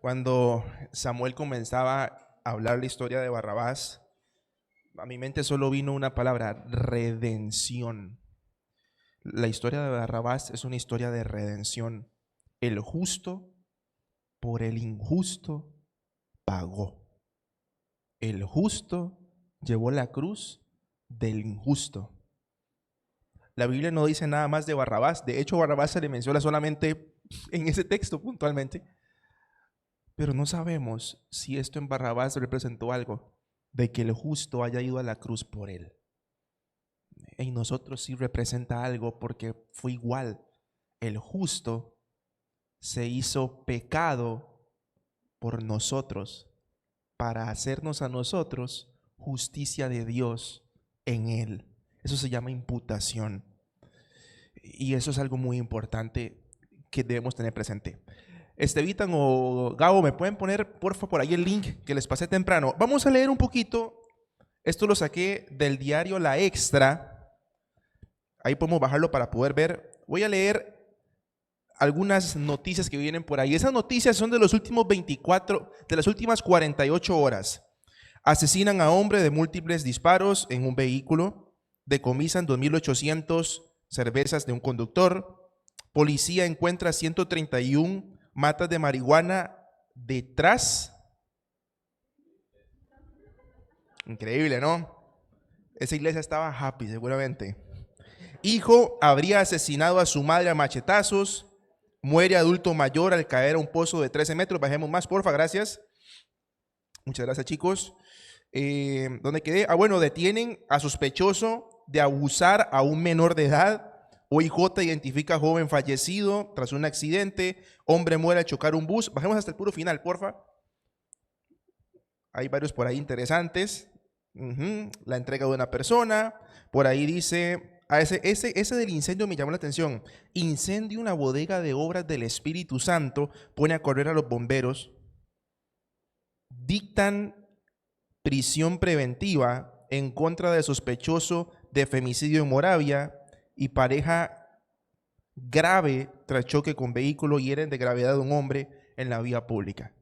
Cuando Samuel comenzaba a hablar la historia de Barrabás, a mi mente solo vino una palabra: redención. La historia de Barrabás es una historia de redención. El justo por el injusto pagó. El justo llevó la cruz del injusto. La Biblia no dice nada más de Barrabás. De hecho, Barrabás se le menciona solamente en ese texto puntualmente. Pero no sabemos si esto en Barrabás representó algo de que el justo haya ido a la cruz por él. En nosotros sí representa algo porque fue igual. El justo se hizo pecado por nosotros para hacernos a nosotros justicia de Dios en él. Eso se llama imputación. Y eso es algo muy importante que debemos tener presente. Estevitan o Gabo, ¿me pueden poner porfa por ahí el link que les pasé temprano? Vamos a leer un poquito. Esto lo saqué del diario La Extra. Ahí podemos bajarlo para poder ver. Voy a leer algunas noticias que vienen por ahí. Esas noticias son de los últimos 24, de las últimas 48 horas. Asesinan a hombre de múltiples disparos en un vehículo. Decomisan 2.800 cervezas de un conductor. Policía encuentra 131 matas de marihuana detrás. Increíble, ¿no? Esa iglesia estaba happy, seguramente. Hijo habría asesinado a su madre a machetazos. Muere adulto mayor al caer a un pozo de 13 metros. Bajemos más, porfa, gracias. Muchas gracias, chicos. ¿Dónde quedé? Bueno, detienen a sospechoso de abusar a un menor de edad. OIJ identifica a joven fallecido tras un accidente. Hombre muere al chocar un bus. Bajemos hasta el puro final, porfa. Hay varios por ahí interesantes. La entrega de una persona. Por ahí dice... Ese del incendio me llamó la atención. Incendio una bodega de obras del Espíritu Santo. Pone a correr a los bomberos. Dictan prisión preventiva en contra de sospechoso de femicidio en Moravia. Y pareja grave tras choque con vehículo hieren de gravedad a un hombre en la vía pública.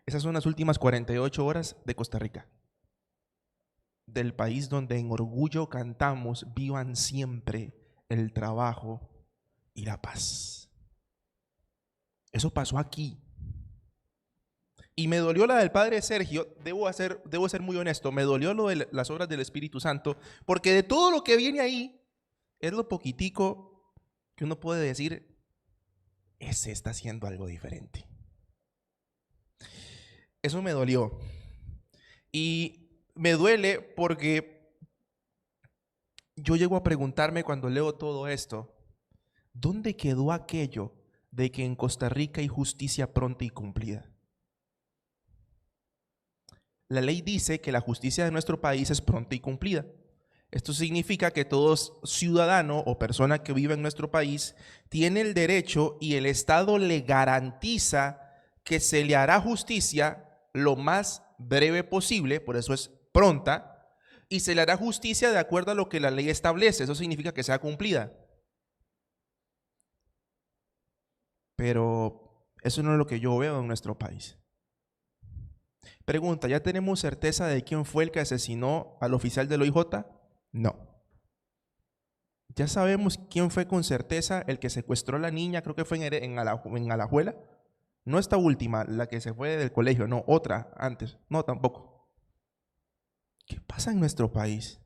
Esas son las últimas 48 horas de Costa Rica, del país donde en orgullo cantamos: vivan siempre el trabajo y la paz. Eso pasó aquí. Y me dolió la del padre Sergio. Debo ser muy honesto, me dolió lo de las obras del Espíritu Santo, porque de todo lo que viene ahí, es lo poquitico que uno puede decir: ese está haciendo algo diferente. Eso me dolió. Y me duele porque yo llego a preguntarme cuando leo todo esto: ¿dónde quedó aquello de que en Costa Rica hay justicia pronta y cumplida? La ley dice que la justicia de nuestro país es pronta y cumplida. Esto significa que todo ciudadano o persona que vive en nuestro país tiene el derecho y el Estado le garantiza que se le hará justicia lo más breve posible, por eso es pronta, y se le hará justicia de acuerdo a lo que la ley establece. Eso significa que sea cumplida. Pero eso no es lo que yo veo en nuestro país. Pregunta: ¿ya tenemos certeza de quién fue el que asesinó al oficial del OIJ? No. ¿Ya sabemos quién fue con certeza el que secuestró a la niña? Creo que fue en Alajuela. No esta última, la que se fue del colegio, no, otra antes. No, tampoco. ¿Qué pasa en nuestro país?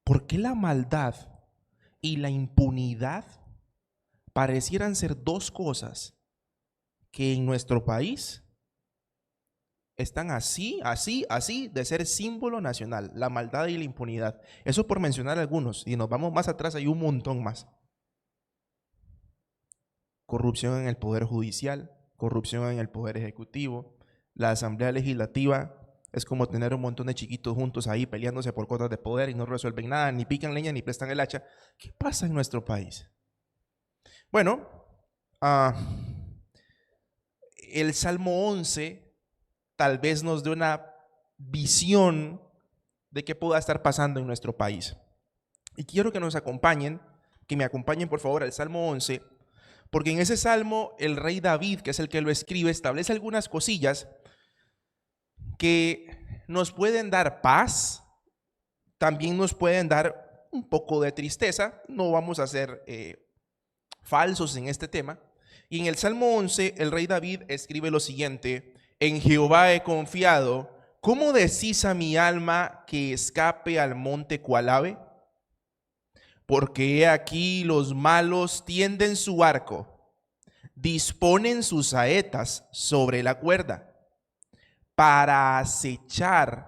¿Por qué la maldad y la impunidad parecieran ser dos cosas que en nuestro país están así de ser símbolo nacional? La maldad y la impunidad. Eso por mencionar algunos. Y nos vamos más atrás, hay un montón más. Corrupción en el Poder Judicial, corrupción en el Poder Ejecutivo. La Asamblea Legislativa es como tener un montón de chiquitos juntos ahí peleándose por cotas de poder y no resuelven nada, ni pican leña, ni prestan el hacha. ¿Qué pasa en nuestro país? Bueno, el Salmo 11 tal vez nos dé una visión de qué pueda estar pasando en nuestro país. Y quiero que nos acompañen que me acompañen por favor al Salmo 11, porque en ese salmo el rey David, que es el que lo escribe, establece algunas cosillas que nos pueden dar paz, también nos pueden dar un poco de tristeza. No vamos a ser falsos en este tema. Y en el Salmo 11 el rey David escribe lo siguiente: en Jehová he confiado, ¿cómo decís a mi alma que escape al monte cual ave? Porque he aquí los malos tienden su arco, disponen sus saetas sobre la cuerda, para asaetar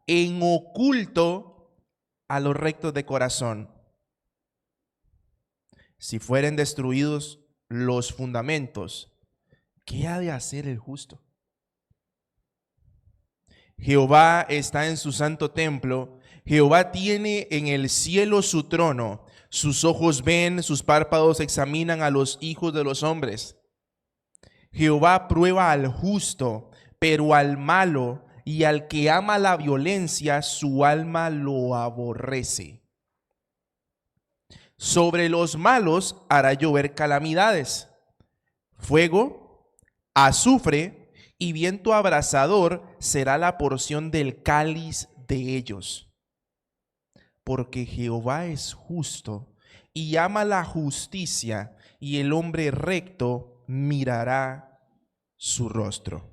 en oculto a los rectos de corazón. Si fueren destruidos los fundamentos, ¿qué ha de hacer el justo? Jehová está en su santo templo, Jehová tiene en el cielo su trono, sus ojos ven, sus párpados examinan a los hijos de los hombres. Jehová prueba al justo, pero al malo y al que ama la violencia, su alma lo aborrece. Sobre los malos hará llover calamidades, fuego, azufre y viento abrasador será la porción del cáliz de ellos. Porque Jehová es justo y ama la justicia, y el hombre recto mirará su rostro.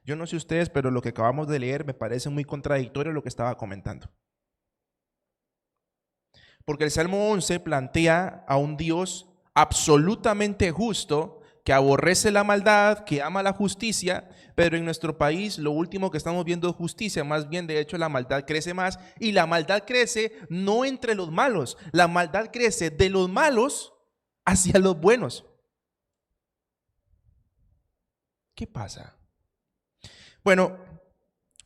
Yo no sé ustedes, pero lo que acabamos de leer me parece muy contradictorio a lo que estaba comentando. Porque el Salmo 11 plantea a un Dios absolutamente justo, que aborrece la maldad, que ama la justicia, pero en nuestro país lo último que estamos viendo es justicia. Más bien, de hecho, la maldad crece más, y la maldad crece no entre los malos, la maldad crece de los malos hacia los buenos. ¿Qué pasa? Bueno,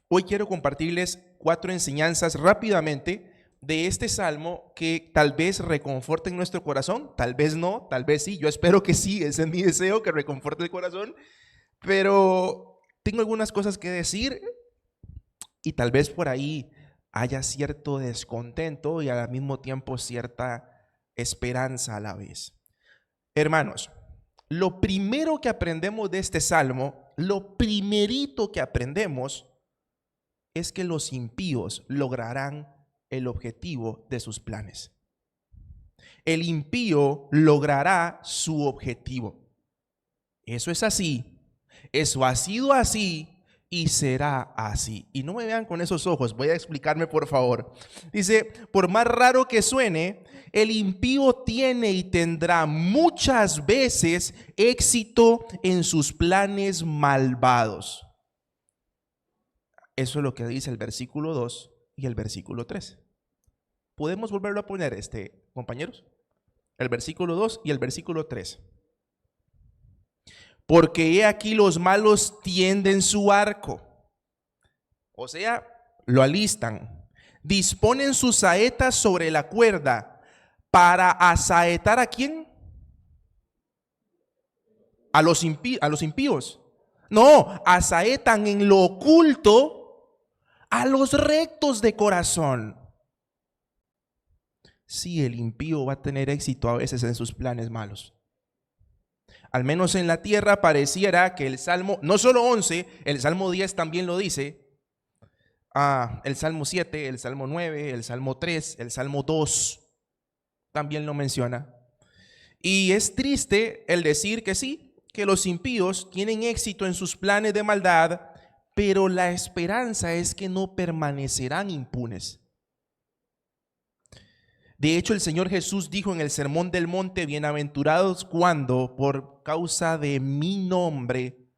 hoy quiero compartirles 4 enseñanzas rápidamente de este salmo que tal vez reconforten nuestro corazón, tal vez no, tal vez sí. Yo espero que sí, ese es mi deseo, que reconforte el corazón, pero tengo algunas cosas que decir y tal vez por ahí haya cierto descontento y al mismo tiempo cierta esperanza a la vez. Hermanos, lo primero que aprendemos de este salmo, lo primerito que aprendemos es que los impíos lograrán el objetivo de sus planes. El impío logrará su objetivo. Eso es así, eso ha sido así y será así. Y no me vean con esos ojos, voy a explicarme por favor. Dice, por más raro que suene, el impío tiene y tendrá muchas veces éxito en sus planes malvados. Eso es lo que dice el versículo 2 y el versículo 3. ¿Podemos volverlo a poner, compañeros? El versículo 2 y el versículo 3. Porque he aquí los malos tienden su arco, o sea, lo alistan, disponen sus saetas sobre la cuerda para asaetar ¿a quién? A los impíos. No, asaetan en lo oculto a los rectos de corazón. Sí, el impío va a tener éxito a veces en sus planes malos. Al menos en la tierra pareciera que el Salmo, no solo 11, el Salmo 10 también lo dice, el Salmo 7, el Salmo 9, el Salmo 3, el Salmo 2 también lo menciona. Y es triste el decir que sí, que los impíos tienen éxito en sus planes de maldad, pero la esperanza es que no permanecerán impunes. De hecho, el Señor Jesús dijo en el Sermón del Monte, bienaventurados cuando por causa de mi nombre.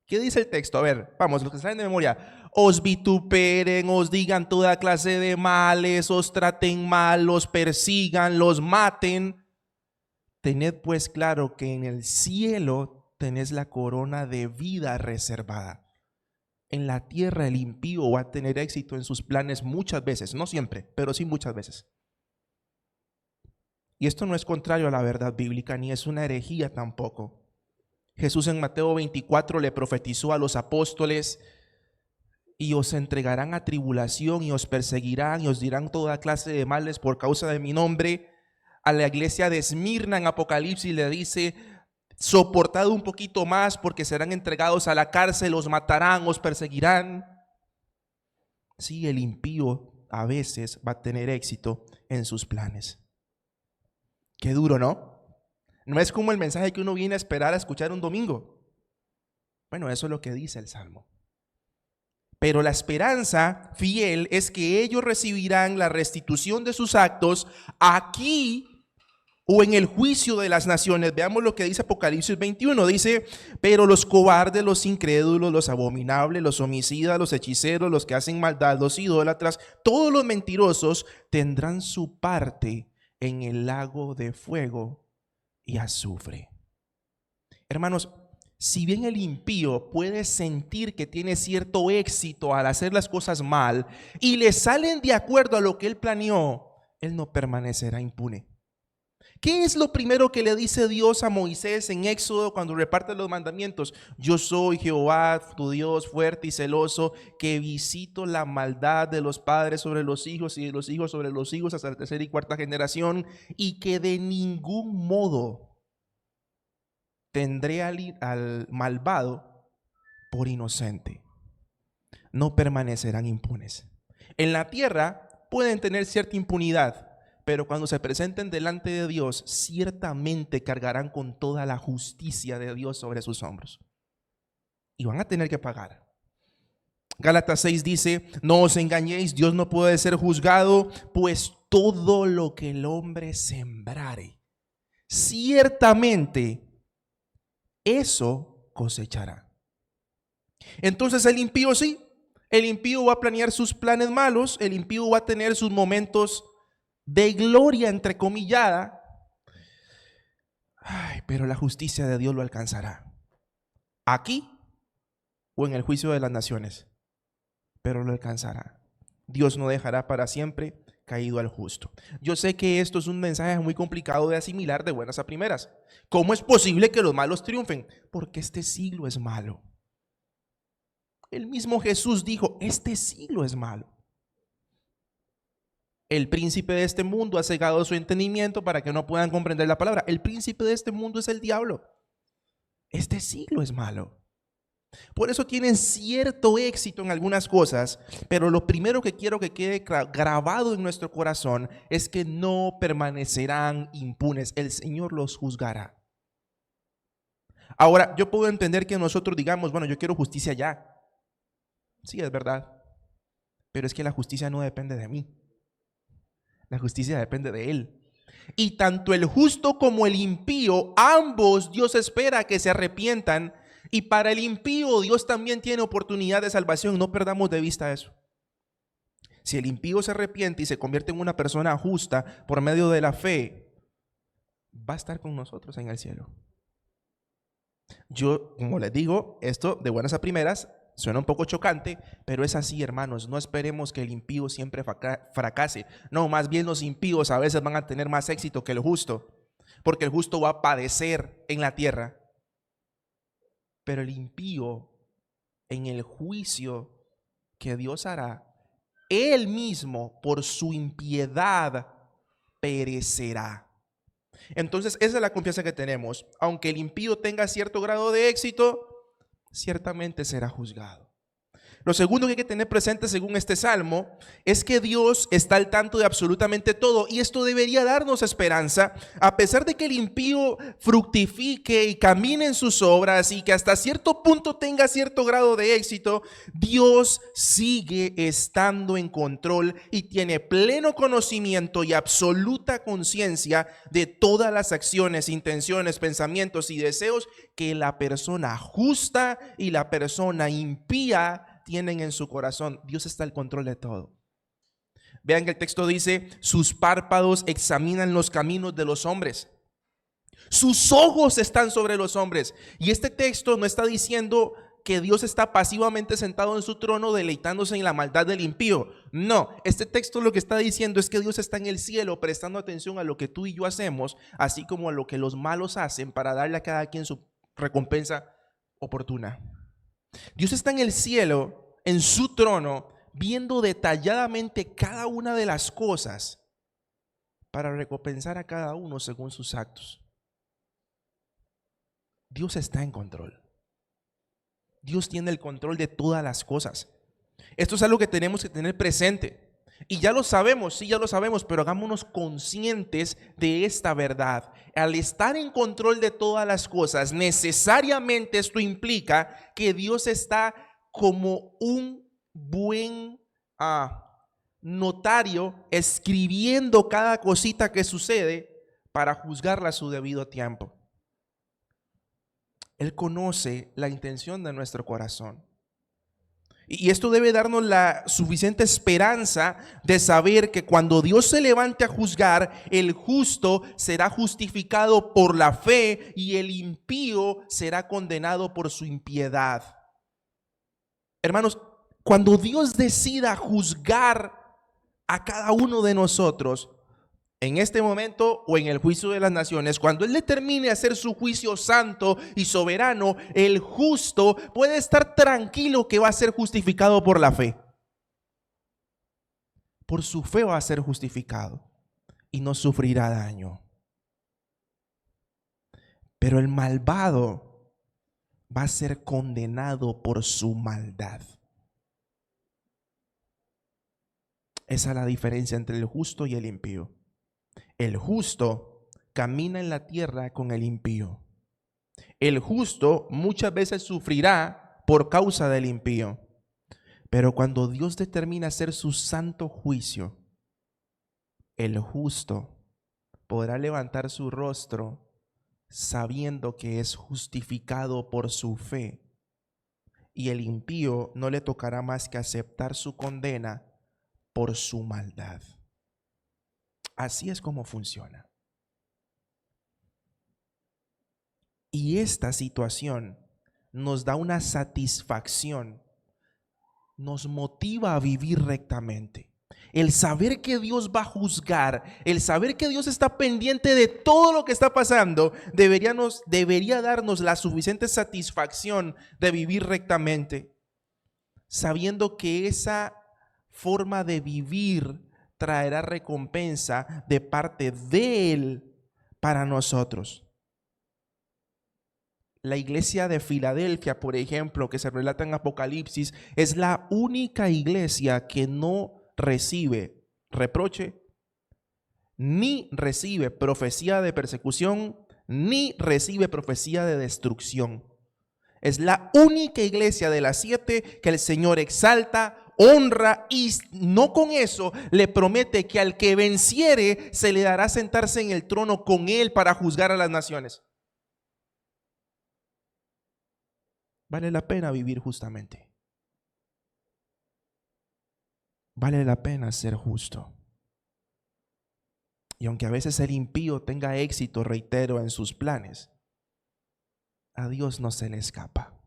¿Qué dice el texto? A ver, vamos, los que saben de memoria. Os vituperen, os digan toda clase de males, os traten mal, los persigan, los maten. Tened pues claro que en el cielo tenés la corona de vida reservada. En la tierra el impío va a tener éxito en sus planes muchas veces, no siempre, pero sí muchas veces. Y esto no es contrario a la verdad bíblica, ni es una herejía tampoco. Jesús en Mateo 24 le profetizó a los apóstoles y os entregarán a tribulación y os perseguirán y os dirán toda clase de males por causa de mi nombre. A la iglesia de Esmirna en Apocalipsis le dice: soportad un poquito más porque serán entregados a la cárcel, os matarán, os perseguirán. Sí, el impío a veces va a tener éxito en sus planes. Qué duro, ¿no? No es como el mensaje que uno viene a esperar a escuchar un domingo. Bueno, eso es lo que dice el Salmo. Pero la esperanza fiel es que ellos recibirán la restitución de sus actos aquí o en el juicio de las naciones. Veamos lo que dice Apocalipsis 21. Dice: pero los cobardes, los incrédulos, los abominables, los homicidas, los hechiceros, los que hacen maldad, los idólatras, todos los mentirosos tendrán su parte en el lago de fuego y azufre. Hermanos, si bien el impío puede sentir que tiene cierto éxito al hacer las cosas mal y le salen de acuerdo a lo que él planeó, él no permanecerá impune. ¿Qué es lo primero que le dice Dios a Moisés en Éxodo cuando reparte los mandamientos? Yo soy Jehová, tu Dios fuerte y celoso, que visito la maldad de los padres sobre los hijos y de los hijos sobre los hijos hasta la tercera y cuarta generación, y que de ningún modo tendré al malvado por inocente. No permanecerán impunes. En la tierra pueden tener cierta impunidad, pero cuando se presenten delante de Dios, ciertamente cargarán con toda la justicia de Dios sobre sus hombros. Y van a tener que pagar. Gálatas 6 dice: no os engañéis, Dios no puede ser juzgado, pues todo lo que el hombre sembrare, ciertamente eso cosechará. Entonces el impío sí, el impío va a planear sus planes malos, el impío va a tener sus momentos de gloria entrecomillada, pero la justicia de Dios lo alcanzará aquí o en el juicio de las naciones, pero lo alcanzará. Dios no dejará para siempre caído al justo. Yo sé que esto es un mensaje muy complicado de asimilar de buenas a primeras. ¿Cómo es posible que los malos triunfen? Porque este siglo es malo. El mismo Jesús dijo: este siglo es malo. El príncipe de este mundo ha cegado su entendimiento para que no puedan comprender la palabra. El príncipe de este mundo es el diablo. Este siglo es malo. Por eso tienen cierto éxito en algunas cosas, pero lo primero que quiero que quede grabado en nuestro corazón es que no permanecerán impunes. El Señor los juzgará. Ahora, yo puedo entender que nosotros digamos: bueno, yo quiero justicia ya. Sí, es verdad. Pero es que la justicia no depende de mí. La justicia depende de Él. Y tanto el justo como el impío, ambos Dios espera que se arrepientan. Y para el impío Dios también tiene oportunidad de salvación. No perdamos de vista eso. Si el impío se arrepiente y se convierte en una persona justa por medio de la fe, va a estar con nosotros en el cielo. Yo, como les digo, esto de buenas a primeras suena un poco chocante, pero es así, hermanos. No esperemos que el impío siempre fracase. No, más bien los impíos a veces van a tener más éxito que el justo, porque el justo va a padecer en la tierra. Pero el impío, en el juicio que Dios hará, él mismo por su impiedad perecerá. Entonces esa es la confianza que tenemos. Aunque el impío tenga cierto grado de éxito, ciertamente será juzgado. Lo segundo que hay que tener presente según este salmo es que Dios está al tanto de absolutamente todo, y esto debería darnos esperanza. A pesar de que el impío fructifique y camine en sus obras y que hasta cierto punto tenga cierto grado de éxito, Dios sigue estando en control y tiene pleno conocimiento y absoluta conciencia de todas las acciones, intenciones, pensamientos y deseos que la persona justa y la persona impía tienen en su corazón. Dios está al control de todo. Vean que el texto dice: sus párpados examinan los caminos de los hombres. Sus ojos están sobre los hombres. Y este texto no está diciendo que Dios está pasivamente sentado en su trono deleitándose en la maldad del impío. No, este texto lo que está diciendo es que Dios está en el cielo prestando atención a lo que tú y yo hacemos, así como a lo que los malos hacen, para darle a cada quien su recompensa oportuna. Dios está en el cielo en su trono, viendo detalladamente cada una de las cosas para recompensar a cada uno según sus actos. Dios está en control. Dios tiene el control de todas las cosas. Esto es algo que tenemos que tener presente. Y ya lo sabemos, sí, ya lo sabemos, pero hagámonos conscientes de esta verdad. Al estar en control de todas las cosas, necesariamente esto implica que Dios está como un buen notario escribiendo cada cosita que sucede para juzgarla a su debido tiempo. Él conoce la intención de nuestro corazón. Y esto debe darnos la suficiente esperanza de saber que cuando Dios se levante a juzgar, el justo será justificado por la fe y el impío será condenado por su impiedad. Hermanos, cuando Dios decida juzgar a cada uno de nosotros, en este momento o en el juicio de las naciones, cuando Él determine hacer su juicio santo y soberano, el justo puede estar tranquilo que va a ser justificado por la fe. Por su fe va a ser justificado y no sufrirá daño. Pero el malvado va a ser condenado por su maldad. Esa es la diferencia entre el justo y el impío. El justo camina en la tierra con el impío. El justo muchas veces sufrirá por causa del impío. Pero cuando Dios determina hacer su santo juicio, el justo podrá levantar su rostro sabiendo que es justificado por su fe. Y el impío no le tocará más que aceptar su condena por su maldad. Así es como funciona. Y esta situación nos da una satisfacción, nos motiva a vivir rectamente. El saber que Dios va a juzgar, el saber que Dios está pendiente de todo lo que está pasando, debería darnos la suficiente satisfacción de vivir rectamente, sabiendo que esa forma de vivir traerá recompensa de parte de Él para nosotros. La iglesia de Filadelfia, por ejemplo, que se relata en Apocalipsis, es la única iglesia que no recibe reproche, ni recibe profecía de persecución, ni recibe profecía de destrucción. Es la única iglesia de las 7 que el Señor exalta, honra y no con eso le promete que al que venciere se le dará sentarse en el trono con Él para juzgar a las naciones. Vale la pena vivir justamente. Vale la pena ser justo. Y aunque a veces el impío tenga éxito, reitero, en sus planes, a Dios no se le escapa.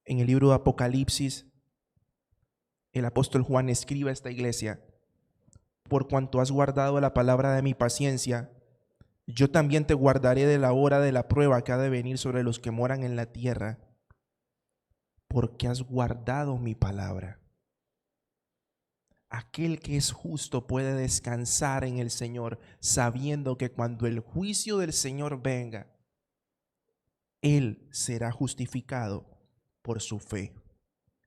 En el libro de Apocalipsis, el apóstol Juan escribe a esta iglesia: por cuanto has guardado la palabra de mi paciencia, yo también te guardaré de la hora de la prueba que ha de venir sobre los que moran en la tierra, porque has guardado mi palabra. Aquel que es justo puede descansar en el Señor, sabiendo que cuando el juicio del Señor venga, él será justificado por su fe.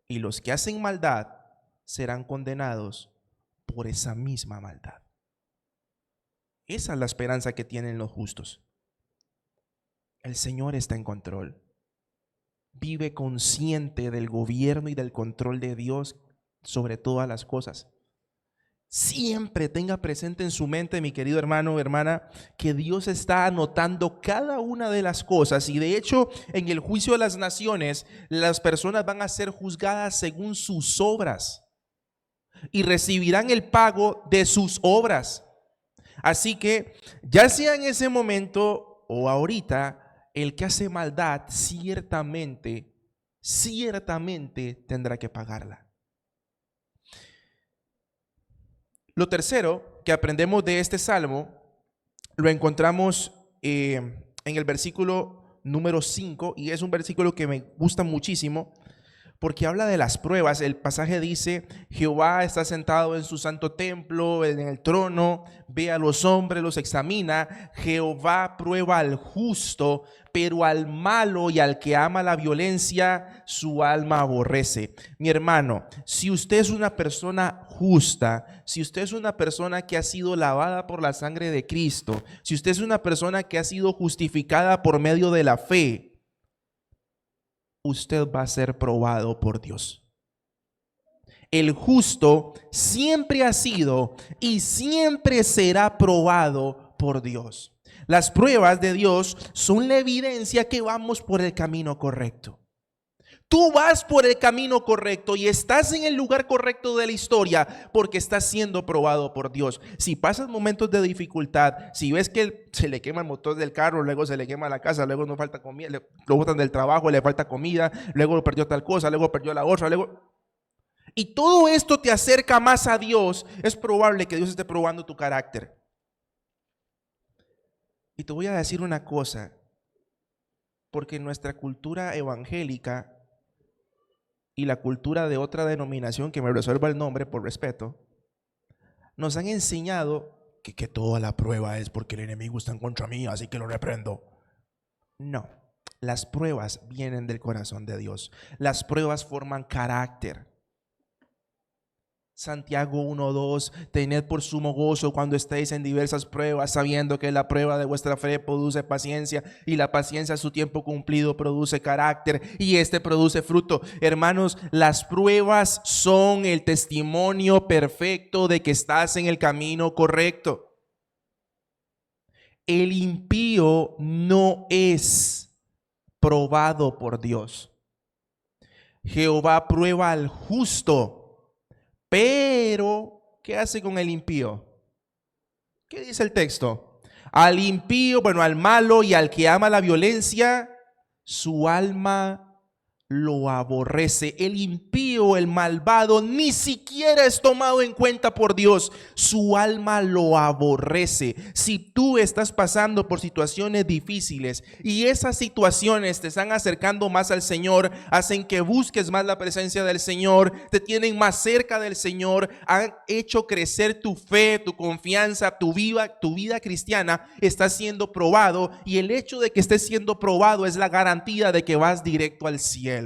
Y los que hacen maldad serán condenados por esa misma maldad. Esa es la esperanza que tienen los justos. El Señor está en control. Vive consciente del gobierno y del control de Dios sobre todas las cosas. Siempre tenga presente en su mente, mi querido hermano o hermana, que Dios está anotando cada una de las cosas, y de hecho en el juicio de las naciones las personas van a ser juzgadas según sus obras y recibirán el pago de sus obras. Así que ya sea en ese momento o ahorita, el que hace maldad ciertamente tendrá que pagarla. Lo tercero que aprendemos de este salmo lo encontramos en el versículo número 5, y es un versículo que me gusta muchísimo porque habla de las pruebas. El pasaje dice: Jehová está sentado en su santo templo, en el trono, ve a los hombres, los examina. Jehová prueba al justo, pero al malo y al que ama la violencia, su alma aborrece. Mi hermano, si usted es una persona justa, si usted es una persona que ha sido lavada por la sangre de Cristo, si usted es una persona que ha sido justificada por medio de la fe, usted va a ser probado por Dios. El justo siempre ha sido y siempre será probado por Dios. Las pruebas de Dios son la evidencia que vamos por el camino correcto. Tú vas por el camino correcto y estás en el lugar correcto de la historia porque estás siendo probado por Dios. Si pasas momentos de dificultad, si ves que se le quema el motor del carro, luego se le quema la casa, luego no falta comida, lo botan del trabajo, le falta comida, luego perdió tal cosa, luego perdió la otra, y todo esto te acerca más a Dios, es probable que Dios esté probando tu carácter. Y te voy a decir una cosa, porque nuestra cultura evangélica y la cultura de otra denominación, que me resuelva el nombre por respeto, nos han enseñado que toda la prueba es porque el enemigo está en contra mí, así que lo reprendo. No, las pruebas vienen del corazón de Dios. Las pruebas forman carácter. Santiago 1:2, tened por sumo gozo cuando estéis en diversas pruebas, sabiendo que la prueba de vuestra fe produce paciencia, y la paciencia a su tiempo cumplido produce carácter, y este produce fruto. Hermanos, las pruebas son el testimonio perfecto de que estás en el camino correcto. El impío no es probado por Dios. Jehová prueba al justo, pero ¿qué hace con el impío? ¿Qué dice el texto? Al impío, al malo y al que ama la violencia, su alma lo aborrece. El impío, el malvado, ni siquiera es tomado en cuenta por Dios. Su alma lo aborrece. Si tú estás pasando por situaciones difíciles y esas situaciones te están acercando más al Señor, hacen que busques más la presencia del Señor, te tienen más cerca del Señor, han hecho crecer tu fe, tu confianza, tu vida cristiana, está siendo probado, y el hecho de que estés siendo probado es la garantía de que vas directo al cielo.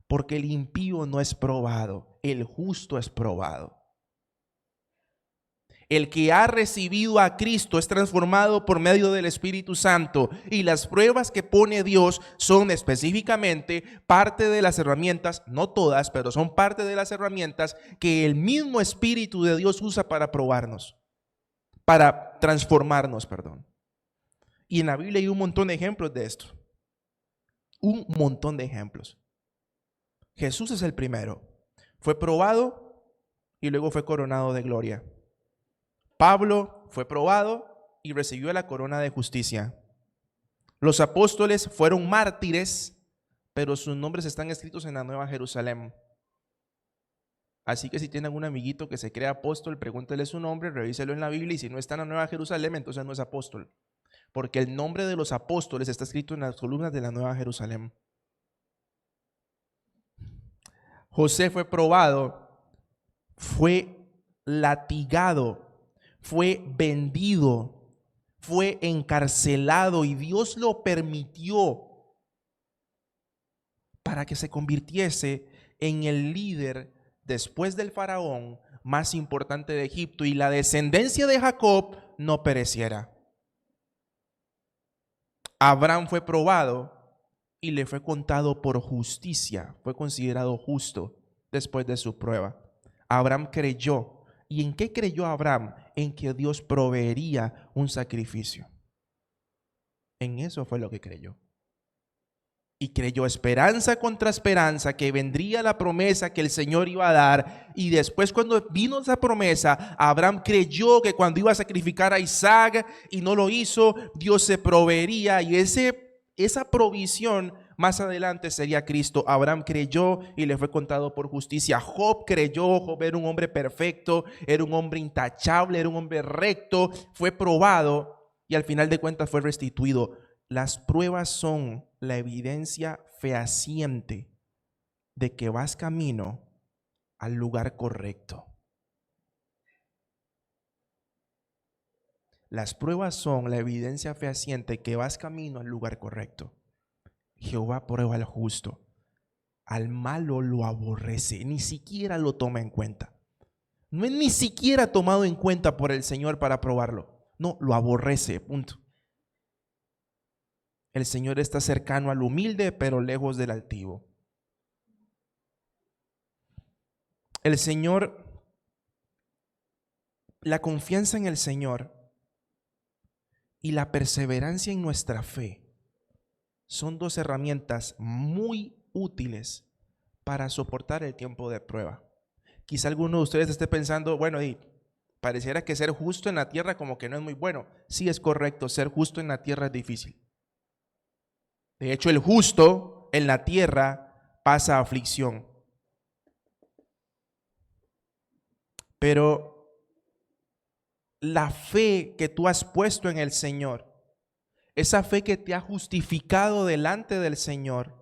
Porque el impío no es probado, el justo es probado. El que ha recibido a Cristo es transformado por medio del Espíritu Santo, y las pruebas que pone Dios son específicamente parte de las herramientas, no todas, pero son parte de las herramientas que el mismo Espíritu de Dios usa para probarnos, para transformarnos, Y en la Biblia hay un montón de ejemplos de esto. Un montón de ejemplos. Jesús es el primero. Fue probado y luego fue coronado de gloria. Pablo fue probado y recibió la corona de justicia. Los apóstoles fueron mártires, pero sus nombres están escritos en la Nueva Jerusalén. Así que si tienen un amiguito que se cree apóstol, pregúntele su nombre, revíselo en la Biblia, y si no está en la Nueva Jerusalén, entonces no es apóstol. Porque el nombre de los apóstoles está escrito en las columnas de la Nueva Jerusalén. José fue probado, fue latigado, fue vendido, fue encarcelado, y Dios lo permitió para que se convirtiese en el líder después del faraón más importante de Egipto, y la descendencia de Jacob no pereciera. Abraham fue probado y le fue contado por justicia, fue considerado justo después de su prueba. Abraham creyó. ¿Y en qué creyó Abraham? En que Dios proveería un sacrificio. En eso fue lo que creyó. Y creyó esperanza contra esperanza que vendría la promesa que el Señor iba a dar. Y después, cuando vino esa promesa, Abraham creyó que cuando iba a sacrificar a Isaac y no lo hizo, Dios se proveería, y esa provisión más adelante sería Cristo. Abraham creyó y le fue contado por justicia. Job creyó. Job era un hombre perfecto, era un hombre intachable, era un hombre recto, fue probado y al final de cuentas fue restituido. las pruebas son la evidencia fehaciente de que vas camino al lugar correcto. Las pruebas son la evidencia fehaciente que vas camino al lugar correcto. Jehová prueba al justo, al malo lo aborrece, ni siquiera lo toma en cuenta. No es ni siquiera tomado en cuenta por el Señor para probarlo. No, lo aborrece, punto. El Señor está cercano al humilde, pero lejos del altivo. El Señor, la confianza en el Señor y la perseverancia en nuestra fe son dos herramientas muy útiles para soportar el tiempo de prueba. Quizá alguno de ustedes esté pensando, bueno, y pareciera que ser justo en la tierra como que no es muy bueno. Sí, es correcto, ser justo en la tierra es difícil. De hecho, el justo en la tierra pasa aflicción. Pero la fe que tú has puesto en el Señor, esa fe que te ha justificado delante del Señor,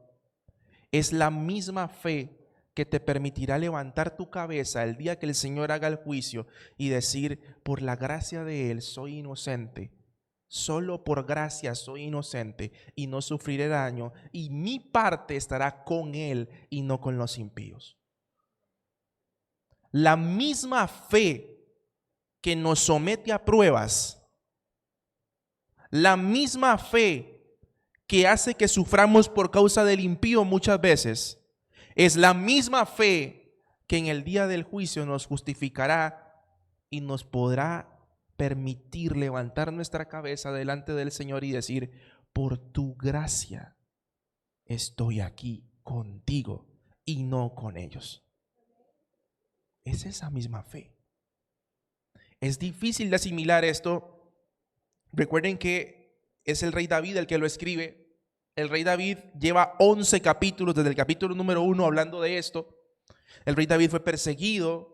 es la misma fe que te permitirá levantar tu cabeza el día que el Señor haga el juicio y decir, por la gracia de Él soy inocente, solo por gracia soy inocente y no sufriré daño, y mi parte estará con Él y no con los impíos. La misma fe que nos somete a pruebas, la misma fe que hace que suframos por causa del impío muchas veces, es la misma fe que en el día del juicio nos justificará y nos podrá permitir levantar nuestra cabeza delante del Señor y decir, por tu gracia estoy aquí contigo y no con ellos. Es esa misma fe. Es difícil de asimilar esto. Recuerden que es el rey David el que lo escribe. El rey David lleva 11 capítulos, desde el capítulo número 1 hablando de esto. El rey David fue perseguido.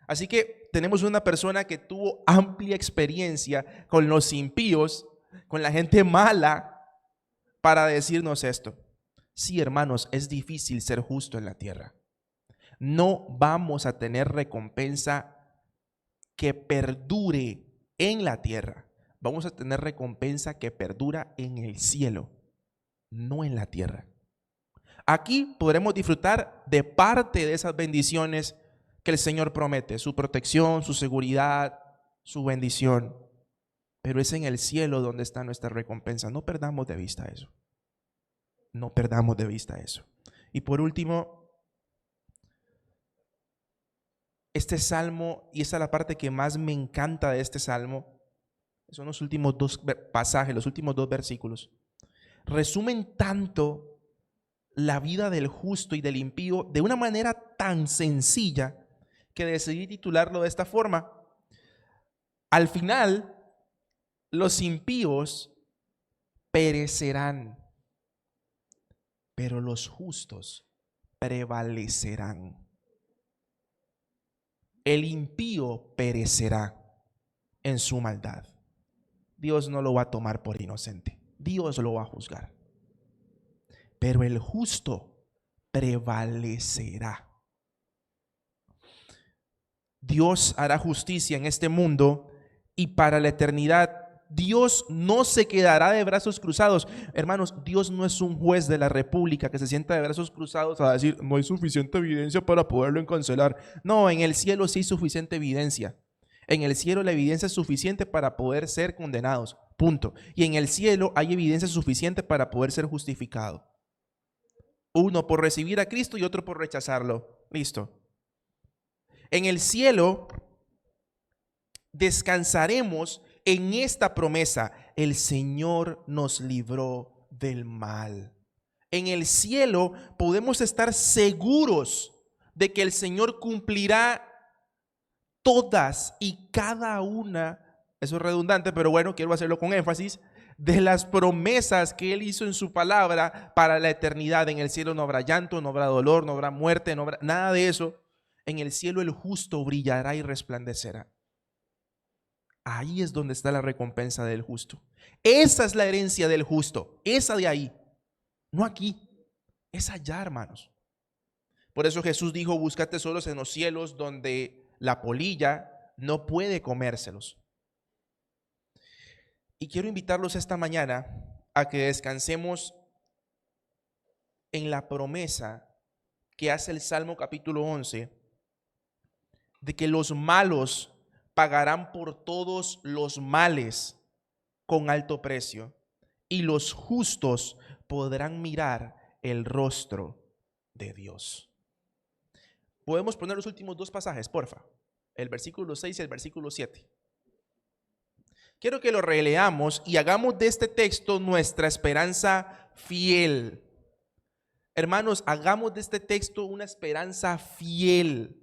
Así que tenemos una persona que tuvo amplia experiencia con los impíos, con la gente mala, para decirnos esto. Sí, hermanos, es difícil ser justo en la tierra. No vamos a tener recompensa que perdure en la tierra. Vamos a tener recompensa que perdura en el cielo, no en la tierra. Aquí podremos disfrutar de parte de esas bendiciones que el Señor promete, su protección, su seguridad, su bendición. Pero es en el cielo donde está nuestra recompensa. No perdamos de vista eso. No perdamos de vista eso. Y por último, este salmo, y esa es la parte que más me encanta de este salmo, son los últimos dos pasajes, los últimos dos versículos. Resumen tanto la vida del justo y del impío de una manera tan sencilla que decidí titularlo de esta forma. Al final, los impíos perecerán, pero los justos prevalecerán. El impío perecerá en su maldad. Dios no lo va a tomar por inocente. Dios lo va a juzgar. Pero el justo prevalecerá. Dios hará justicia en este mundo y para la eternidad. Dios no se quedará de brazos cruzados. Hermanos, Dios no es un juez de la república que se sienta de brazos cruzados a decir, no hay suficiente evidencia para poderlo encarcelar. No, en el cielo sí hay suficiente evidencia. En el cielo la evidencia es suficiente para poder ser condenados. Punto. Y en el cielo hay evidencia suficiente para poder ser justificado. Uno por recibir a Cristo y otro por rechazarlo. Listo. En el cielo descansaremos en esta promesa. El Señor nos libró del mal. En el cielo podemos estar seguros de que el Señor cumplirá todas y cada una, eso es redundante, pero bueno, quiero hacerlo con énfasis, de las promesas que Él hizo en su palabra para la eternidad. En el cielo no habrá llanto, no habrá dolor, no habrá muerte, no habrá nada de eso. En el cielo el justo brillará y resplandecerá. Ahí es donde está la recompensa del justo. Esa es la herencia del justo, esa de ahí, no aquí, es allá, hermanos. Por eso Jesús dijo: busca tesoros en los cielos, donde la polilla no puede comérselos. Y quiero invitarlos esta mañana a que descansemos en la promesa que hace el Salmo capítulo 11, de que los malos pagarán por todos los males con alto precio, y los justos podrán mirar el rostro de Dios. Podemos poner los últimos dos pasajes, porfa. El versículo 6 y el versículo 7. Quiero que lo releamos y hagamos de este texto nuestra esperanza fiel. Hermanos, hagamos de este texto una esperanza fiel.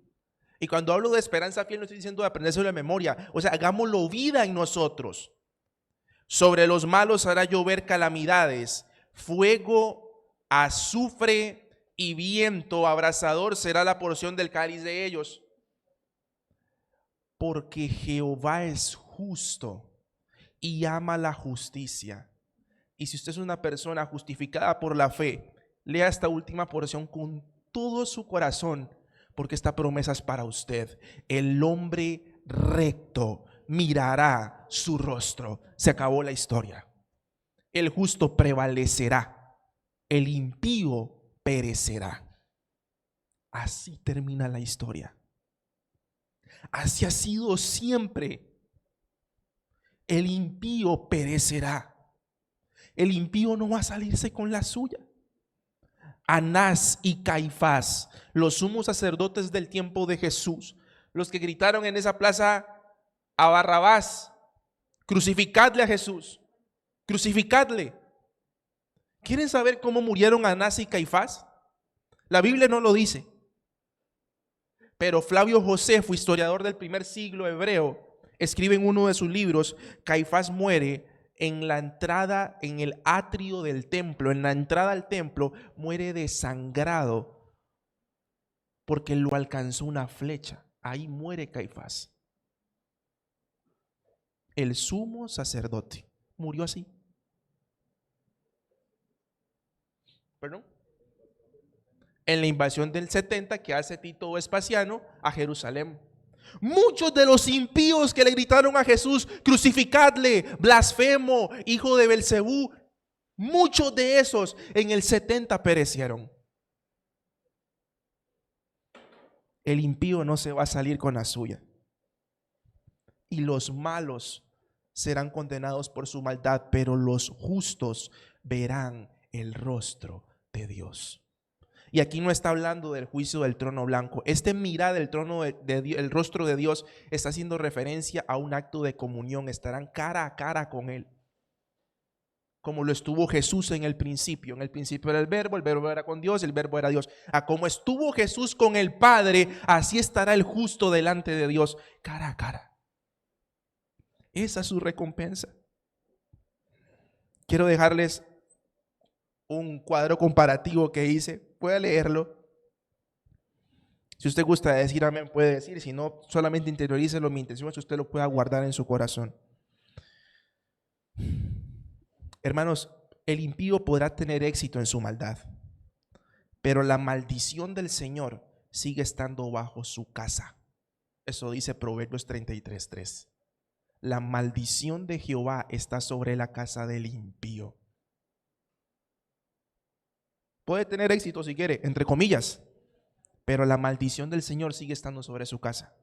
Y cuando hablo de esperanza fiel, no estoy diciendo de aprenderse de memoria. O sea, hagámoslo vida en nosotros. Sobre los malos hará llover calamidades, fuego, azufre y viento abrasador será la porción del cáliz de ellos. Porque Jehová es justo y ama la justicia. Y si usted es una persona justificada por la fe, lea esta última porción con todo su corazón, porque esta promesa es para usted. El hombre recto mirará su rostro. Se acabó la historia. El justo prevalecerá, el impío perecerá. Así termina la historia. Así ha sido siempre. El impío perecerá. El impío no va a salirse con la suya. Anás y Caifás, los sumos sacerdotes del tiempo de Jesús, los que gritaron en esa plaza a Barrabás: crucificadle a Jesús, crucificadle. ¿Quieren saber cómo murieron Anás y Caifás? La Biblia no lo dice, pero Flavio Josefo, historiador del primer siglo hebreo, escribe en uno de sus libros: Caifás muere en la entrada, en el atrio del templo, en la entrada al templo, muere desangrado porque lo alcanzó una flecha. Ahí muere Caifás. El sumo sacerdote murió así. ¿Perdón? En la invasión del 70 que hace Tito Vespasiano a Jerusalén. Muchos de los impíos que le gritaron a Jesús: crucificadle, blasfemo, hijo de Belcebú, muchos de esos en el 70 perecieron. El impío no se va a salir con la suya. Y los malos serán condenados por su maldad, pero los justos verán el rostro de Dios. Y aquí no está hablando del juicio del trono blanco. Este mirar del trono el rostro de Dios está haciendo referencia a un acto de comunión. Estarán cara a cara con Él, como lo estuvo Jesús en el principio. En el principio era el verbo era con Dios, el verbo era Dios. A como estuvo Jesús con el Padre, así estará el justo delante de Dios, cara a cara. Esa es su recompensa. Quiero dejarles un cuadro comparativo que hice. Puede leerlo. Si usted gusta decir amén, puede decir. Si no, solamente interiorícelo. Mi intención es que usted lo pueda guardar en su corazón. Hermanos, el impío podrá tener éxito en su maldad, pero la maldición del Señor sigue estando bajo su casa. Eso dice Proverbios 33:3. La maldición de Jehová está sobre la casa del impío. Puede tener éxito si quiere, entre comillas, pero la maldición del Señor sigue estando sobre su casa.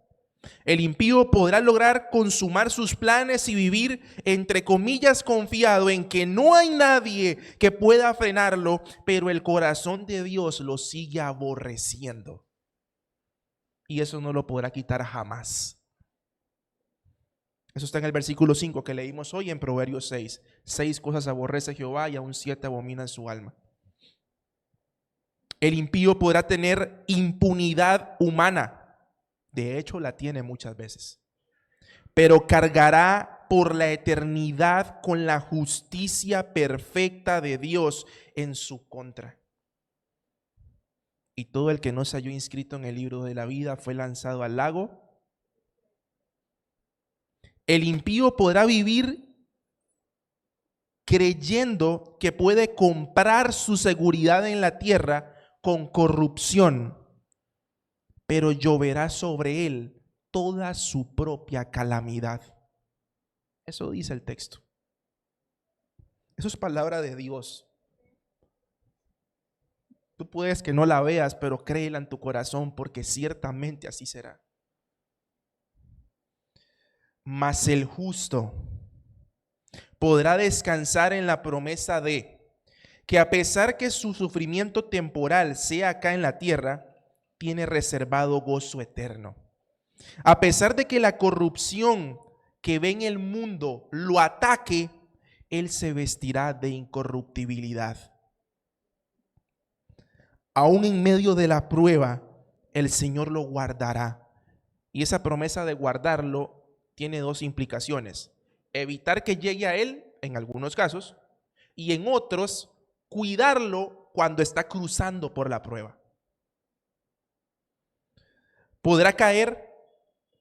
El impío podrá lograr consumar sus planes y vivir, entre comillas, confiado en que no hay nadie que pueda frenarlo, pero el corazón de Dios lo sigue aborreciendo. Y eso no lo podrá quitar jamás. Eso está en el versículo 5 que leímos hoy en Proverbios 6. 6 cosas aborrece Jehová y aún 7 abominan su alma. El impío podrá tener impunidad humana. De hecho, la tiene muchas veces. Pero cargará por la eternidad con la justicia perfecta de Dios en su contra. Y todo el que no se halló inscrito en el libro de la vida fue lanzado al lago El impío podrá vivir creyendo que puede comprar su seguridad en la tierra con corrupción, pero lloverá sobre él toda su propia calamidad. Eso dice el texto. Eso es palabra de Dios. Tú puedes que no la veas, pero créela en tu corazón, porque ciertamente así será. Mas el justo podrá descansar en la promesa de que, a pesar que su sufrimiento temporal sea acá en la tierra, tiene reservado gozo eterno. A pesar de que la corrupción que ve en el mundo lo ataque, él se vestirá de incorruptibilidad. Aún en medio de la prueba, el Señor lo guardará. Y esa promesa de guardarlo tiene dos implicaciones: evitar que llegue a él en algunos casos, y en otros, cuidarlo cuando está cruzando por la prueba. Podrá caer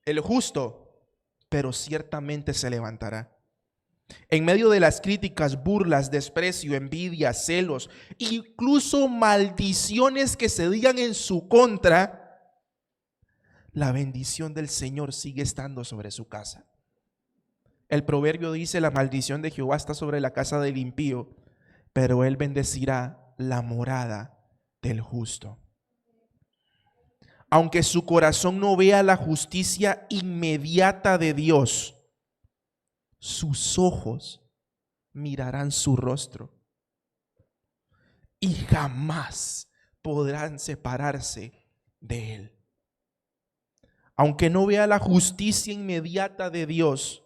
el justo, pero ciertamente se levantará. En medio de las críticas, burlas, desprecio, envidia, celos, incluso maldiciones que se digan en su contra, la bendición del Señor sigue estando sobre su casa. El proverbio dice: la maldición de Jehová está sobre la casa del impío, pero él bendecirá la morada del justo. Aunque su corazón no vea la justicia inmediata de Dios, sus ojos mirarán su rostro y jamás podrán separarse de él. Aunque no vea la justicia inmediata de Dios,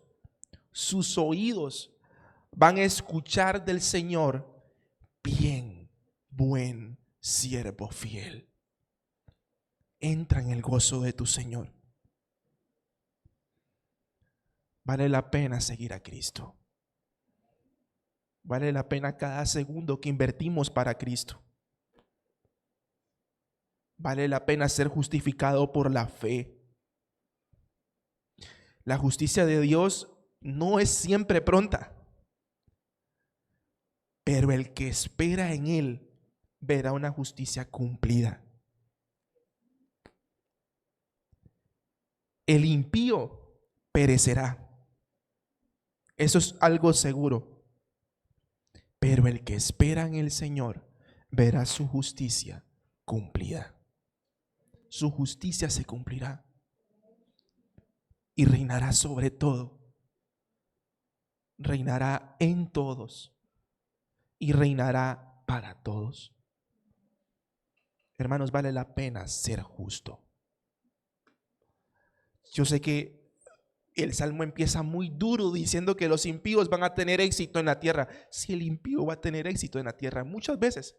sus oídos van a escuchar del Señor: bien, buen siervo fiel. Entra en el gozo de tu Señor. Vale la pena seguir a Cristo. Vale la pena cada segundo que invertimos para Cristo. Vale la pena ser justificado por la fe. La justicia de Dios no es siempre pronta, pero el que espera en Él verá una justicia cumplida. El impío perecerá. Eso es algo seguro. Pero el que espera en el Señor verá su justicia cumplida. Su justicia se cumplirá y reinará sobre todo. Reinará en todos y reinará para todos. Hermanos, vale la pena ser justo. Yo sé que el salmo empieza muy duro diciendo que los impíos van a tener éxito en la tierra. Si el impío va a tener éxito en la tierra, muchas veces,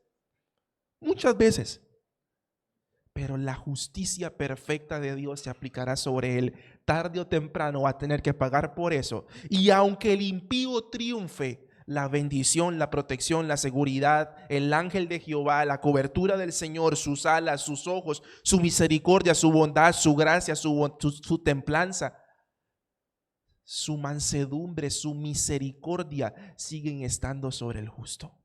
pero la justicia perfecta de Dios se aplicará sobre él. Tarde o temprano va a tener que pagar por eso. Y aunque el impío triunfe, la bendición, la protección, la seguridad, el ángel de Jehová, la cobertura del Señor, sus alas, sus ojos, su misericordia, su bondad, su gracia, su templanza, su mansedumbre, su misericordia siguen estando sobre el justo.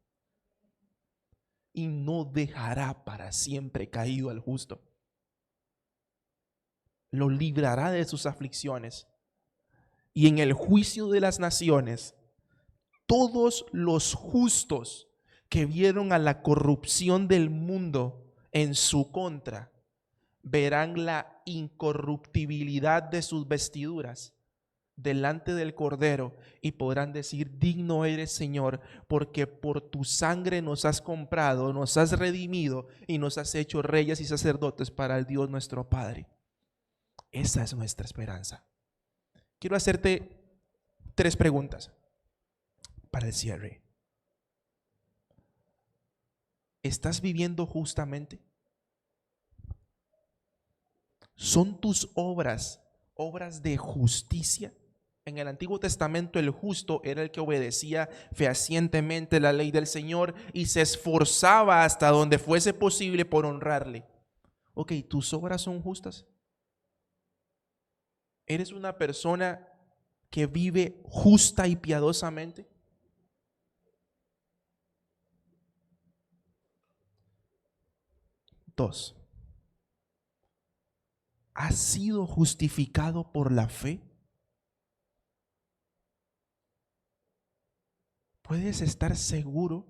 Y no dejará para siempre caído al justo. Lo librará de sus aflicciones. Y en el juicio de las naciones, todos los justos que vieron a la corrupción del mundo en su contra, verán la incorruptibilidad de sus vestiduras delante del Cordero y podrán decir: digno eres, Señor, porque por tu sangre nos has comprado, nos has redimido y nos has hecho reyes y sacerdotes para el Dios nuestro Padre. Esa es nuestra esperanza. Quiero hacerte 3 preguntas para el cierre. ¿Estás viviendo justamente? ¿Son tus obras de justicia? En el Antiguo Testamento el justo era el que obedecía fehacientemente la ley del Señor y se esforzaba hasta donde fuese posible por honrarle. Ok, ¿tus obras son justas? ¿Eres una persona que vive justa y piadosamente? Dos, ¿has sido justificado por la fe? ¿Puedes estar seguro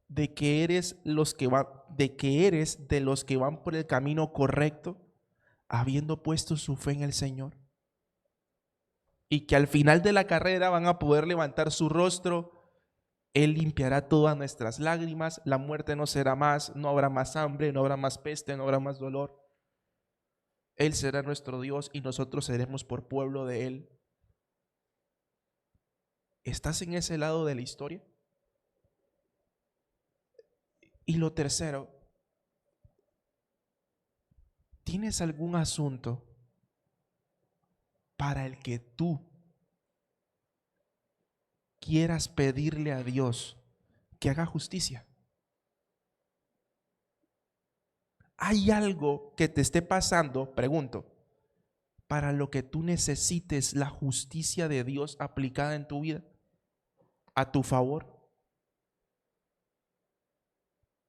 de que eres de los que van por el camino correcto, habiendo puesto su fe en el Señor? Y que al final de la carrera van a poder levantar su rostro. Él limpiará todas nuestras lágrimas, la muerte no será más, no habrá más hambre, no habrá más peste, no habrá más dolor. Él será nuestro Dios y nosotros seremos por pueblo de Él. ¿Estás en ese lado de la historia? Y lo tercero, ¿tienes algún asunto para el que tú quieras pedirle a Dios que haga justicia? ¿Hay algo que te esté pasando, pregunto, para lo que tú necesites la justicia de Dios aplicada en tu vida, a tu favor?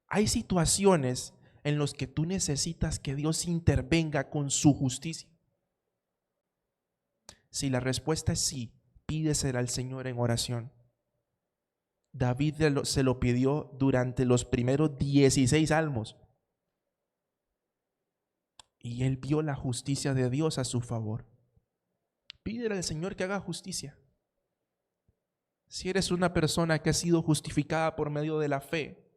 Hay situaciones en las que tú necesitas que Dios intervenga con su justicia. Si la respuesta es sí, pídesela al Señor en oración. David se lo pidió durante los primeros 16 salmos. Y él vio la justicia de Dios a su favor. Pídele al Señor que haga justicia. Si eres una persona que ha sido justificada por medio de la fe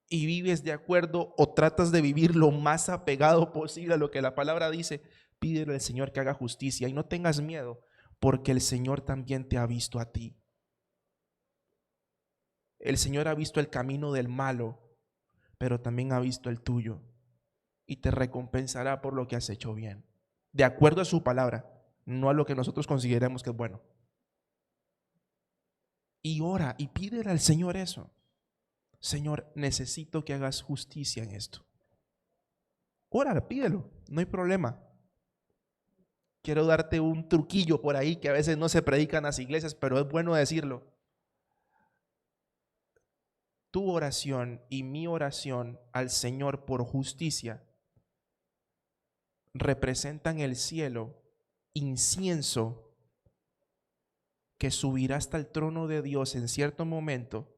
y vives de acuerdo o tratas de vivir lo más apegado posible a lo que la palabra dice, pídele al Señor que haga justicia y no tengas miedo, porque el Señor también te ha visto a ti. El Señor ha visto el camino del malo, pero también ha visto el tuyo y te recompensará por lo que has hecho bien, de acuerdo a su palabra, no a lo que nosotros consideremos que es bueno. Y ora y pídele al Señor eso. Señor, necesito que hagas justicia en esto. Ora, pídelo, no hay problema. Quiero darte un truquillo por ahí que a veces no se predica en las iglesias, pero es bueno decirlo. Tu oración y mi oración al Señor por justicia representan el cielo, incienso que subirá hasta el trono de Dios en cierto momento,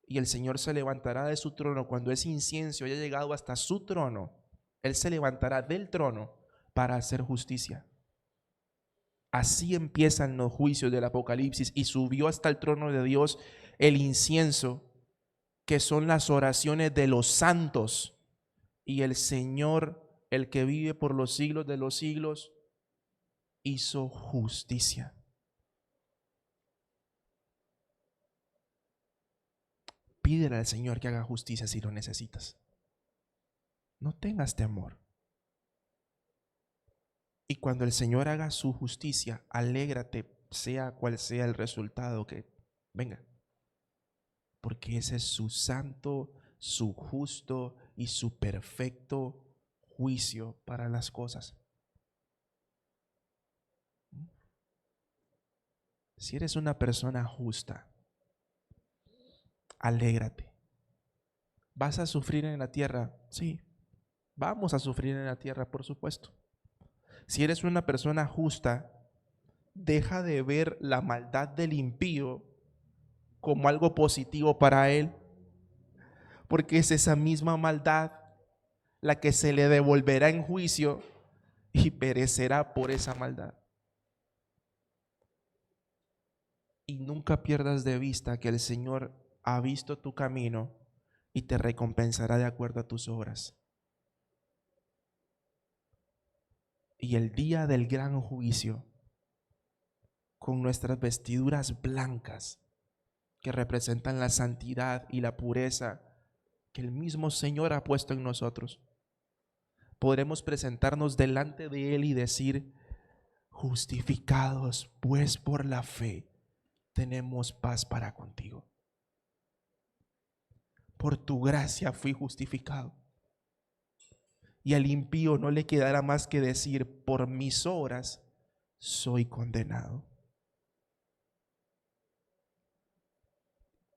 y el Señor se levantará de su trono cuando ese incienso haya llegado hasta su trono. Él se levantará del trono para hacer justicia. Así empiezan los juicios del Apocalipsis, y subió hasta el trono de Dios el incienso, que son las oraciones de los santos, y el Señor, el que vive por los siglos de los siglos, hizo justicia. Pídele al Señor que haga justicia si lo necesitas. No tengas temor. Y cuando el Señor haga su justicia, alégrate, sea cual sea el resultado que venga. Porque ese es su santo, su justo y su perfecto juicio para las cosas. Si eres una persona justa, alégrate. ¿Vas a sufrir en la tierra? Sí, vamos a sufrir en la tierra, por supuesto. Si eres una persona justa, deja de ver la maldad del impío como algo positivo para él, porque es esa misma maldad la que se le devolverá en juicio y perecerá por esa maldad. Y nunca pierdas de vista que el Señor ha visto tu camino y te recompensará de acuerdo a tus obras. Y el día del gran juicio, con nuestras vestiduras blancas, que representan la santidad y la pureza que el mismo Señor ha puesto en nosotros, podremos presentarnos delante de Él y decir: justificados pues por la fe, tenemos paz para contigo. Por tu gracia fui justificado. Y al impío no le quedará más que decir: por mis obras soy condenado.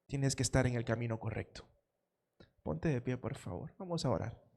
Tienes que estar en el camino correcto. Ponte de pie, por favor. Vamos a orar.